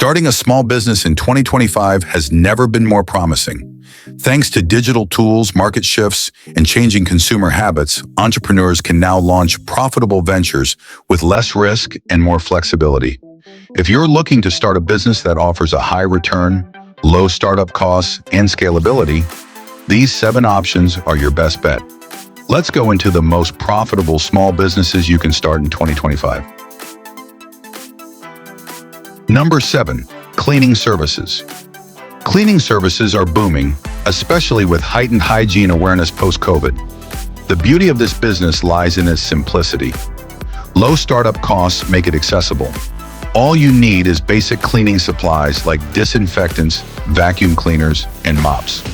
Starting a small business in 2025 has never been more promising. Thanks to digital tools, market shifts, and changing consumer habits, entrepreneurs can now launch profitable ventures with less risk and more flexibility. If you're looking to start a business that offers a high return, low startup costs, and scalability, these 7 options are your best bet. Let's go into the most profitable small businesses you can start in 2025. Number 7. Cleaning services. Cleaning services are booming, especially with heightened hygiene awareness post-COVID. The beauty of this business lies in its simplicity. Low startup costs make it accessible. All you need is basic cleaning supplies like disinfectants, vacuum cleaners, and mops.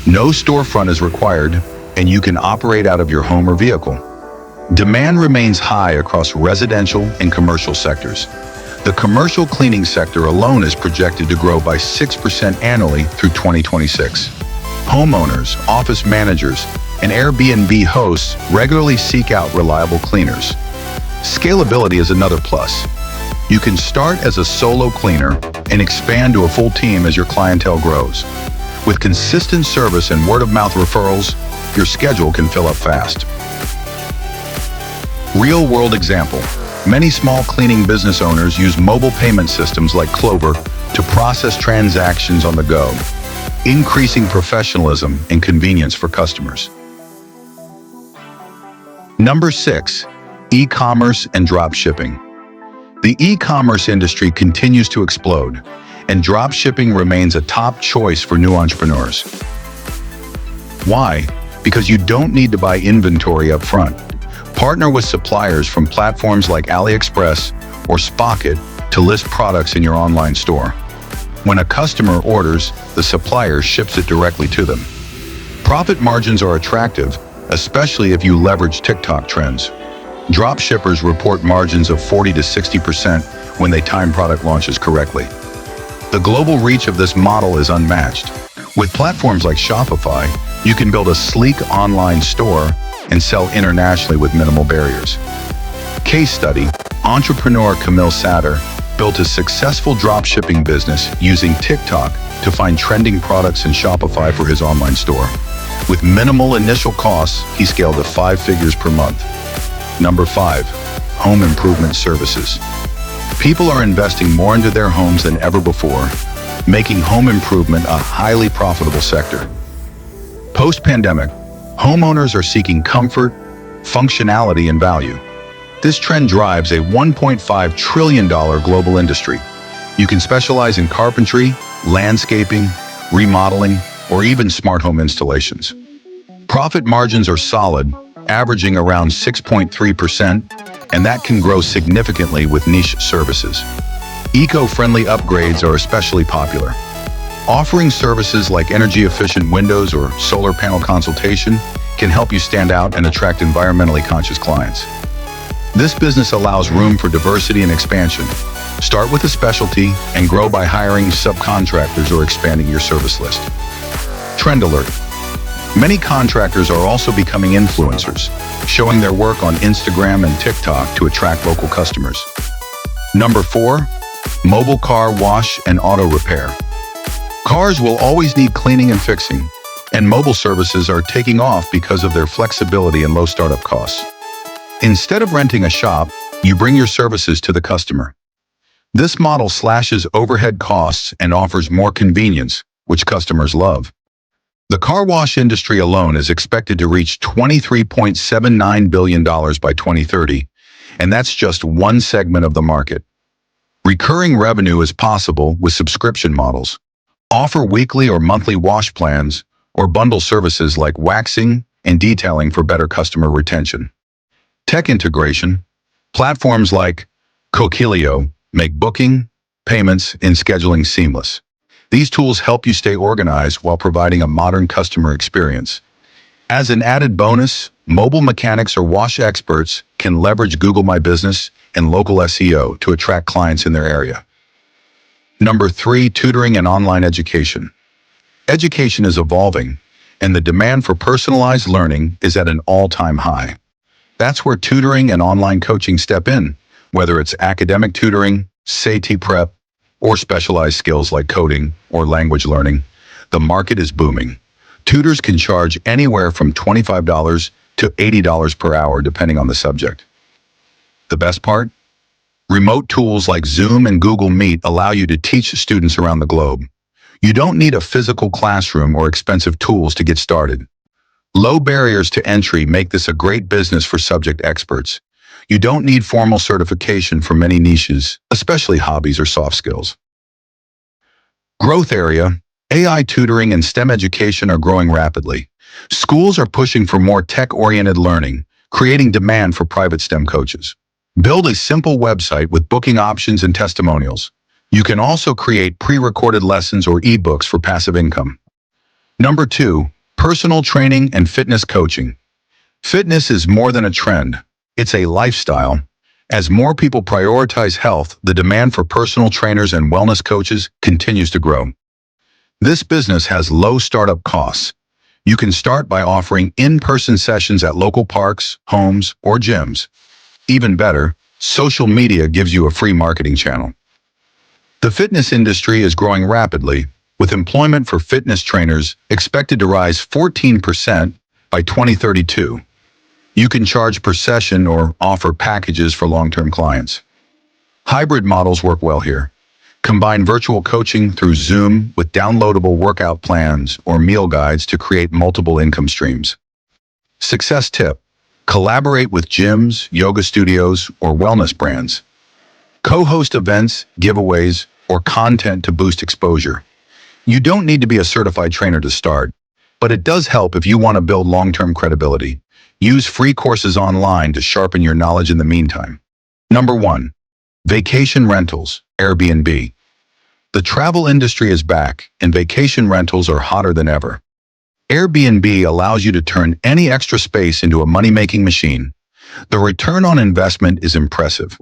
No storefront is required, and you can operate out of your home or vehicle. Demand remains high across residential and commercial sectors. The commercial cleaning sector alone is projected to grow by 6% annually through 2026. Homeowners, office managers, and Airbnb hosts regularly seek out reliable cleaners. Scalability is another plus. You can start as a solo cleaner and expand to a full team as your clientele grows. With consistent service and word-of-mouth referrals, your schedule can fill up fast. Real-world example. Many small cleaning business owners use mobile payment systems like Clover to process transactions on the go, increasing professionalism and convenience for customers. Number 6. E-commerce and drop shipping. The e-commerce industry continues to explode, and drop shipping remains a top choice for new entrepreneurs. Why? Because you don't need to buy inventory up front. Partner with suppliers from platforms like AliExpress or Spocket to list products in your online store. When a customer orders, the supplier ships it directly to them. Profit margins are attractive, especially if you leverage TikTok trends. Drop shippers report margins of 40 to 60% when they time product launches correctly. The global reach of this model is unmatched. With platforms like Shopify, you can build a sleek online store and sell internationally with minimal barriers. Case study, entrepreneur Camille Satter built a successful dropshipping business using TikTok to find trending products in Shopify for his online store. With minimal initial costs, he scaled to 5 figures per month. Number 5. Home improvement services. People are investing more into their homes than ever before, making home improvement a highly profitable sector. Post-pandemic, homeowners are seeking comfort, functionality, and value. This trend drives a $1.5 trillion global industry. You can specialize in carpentry, landscaping, remodeling, or even smart home installations. Profit margins are solid, averaging around 6.3%, and that can grow significantly with niche services. Eco-friendly upgrades are especially popular. Offering services like energy-efficient windows or solar panel consultation can help you stand out and attract environmentally conscious clients. This business allows room for diversity and expansion. Start with a specialty and grow by hiring subcontractors or expanding your service list. Trend alert. Many contractors are also becoming influencers, showing their work on Instagram and TikTok to attract local customers. Number 4. Mobile car wash and auto repair. Cars will always need cleaning and fixing, and mobile services are taking off because of their flexibility and low startup costs. Instead of renting a shop, you bring your services to the customer. This model slashes overhead costs and offers more convenience, which customers love. The car wash industry alone is expected to reach $23.79 billion by 2030, and that's just one segment of the market. Recurring revenue is possible with subscription models. Offer weekly or monthly wash plans, or bundle services like waxing and detailing for better customer retention. Tech integration. Platforms like Coquilio make booking, payments, and scheduling seamless. These tools help you stay organized while providing a modern customer experience. As an added bonus, mobile mechanics or wash experts can leverage Google My Business and local SEO to attract clients in their area. Number 3. Tutoring and online education. Education is evolving, and the demand for personalized learning is at an all-time high. That's where tutoring and online coaching step in, whether it's academic tutoring, SAT prep, or specialized skills like coding or language learning, the market is booming. Tutors can charge anywhere from $25 to $80 per hour depending on the subject. The best part? Remote tools like Zoom and Google Meet allow you to teach students around the globe. You don't need a physical classroom or expensive tools to get started. Low barriers to entry make this a great business for subject experts. You don't need formal certification for many niches, especially hobbies or soft skills. Growth area: AI tutoring and STEM education are growing rapidly. Schools are pushing for more tech-oriented learning, creating demand for private STEM coaches. Build a simple website with booking options and testimonials. You can also create pre-recorded lessons or ebooks for passive income. Number 2, personal training and fitness coaching. Fitness is more than a trend. It's a lifestyle. As more people prioritize health, the demand for personal trainers and wellness coaches continues to grow. This business has low startup costs. You can start by offering in-person sessions at local parks, homes, or gyms. Even better, social media gives you a free marketing channel. The fitness industry is growing rapidly, with employment for fitness trainers expected to rise 14% by 2032. You can charge per session or offer packages for long-term clients. Hybrid models work well here. Combine virtual coaching through Zoom with downloadable workout plans or meal guides to create multiple income streams. Success tip: collaborate with gyms, yoga studios, or wellness brands. Co-host events, giveaways, or content to boost exposure. You don't need to be a certified trainer to start, but it does help if you want to build long-term credibility. Use free courses online to sharpen your knowledge in the meantime. Number 1. Vacation rentals, Airbnb. The travel industry is back, and vacation rentals are hotter than ever. Airbnb allows you to turn any extra space into a money-making machine. The return on investment is impressive.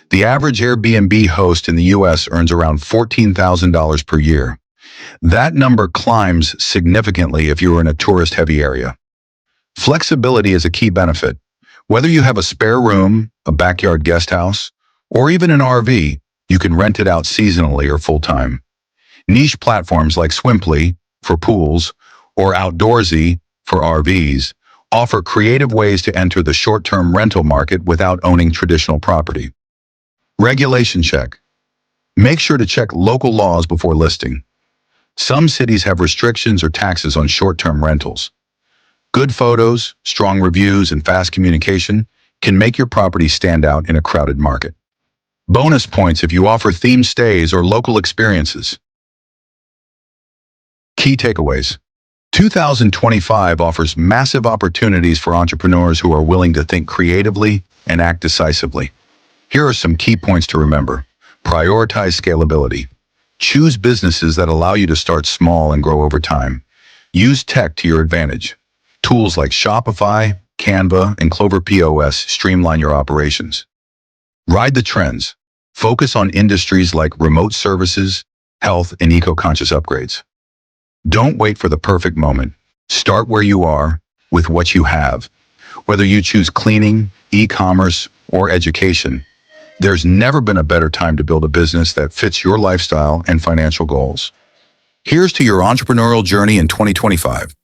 The average Airbnb host in the US earns around $14,000 per year. That number climbs significantly if you are in a tourist-heavy area. Flexibility is a key benefit. Whether you have a spare room, a backyard guest house, or even an RV, you can rent it out seasonally or full-time. Niche platforms like Swimply for pools or Outdoorsy for RVs offer creative ways to enter the short-term rental market without owning traditional property. Regulation check. Make sure to check local laws before listing. Some cities have restrictions or taxes on short-term rentals. Good photos, strong reviews, and fast communication can make your property stand out in a crowded market. Bonus points if you offer themed stays or local experiences. Key takeaways. 2025 offers massive opportunities for entrepreneurs who are willing to think creatively and act decisively. Here are some key points to remember. Prioritize scalability. Choose businesses that allow you to start small and grow over time. Use tech to your advantage. Tools like Shopify, Canva, and Clover POS streamline your operations. Ride the trends. Focus on industries like remote services, health, and eco-conscious upgrades. Don't wait for the perfect moment. Start where you are, with what you have. Whether you choose cleaning, e-commerce, or education, there's never been a better time to build a business that fits your lifestyle and financial goals. Here's to your entrepreneurial journey in 2025.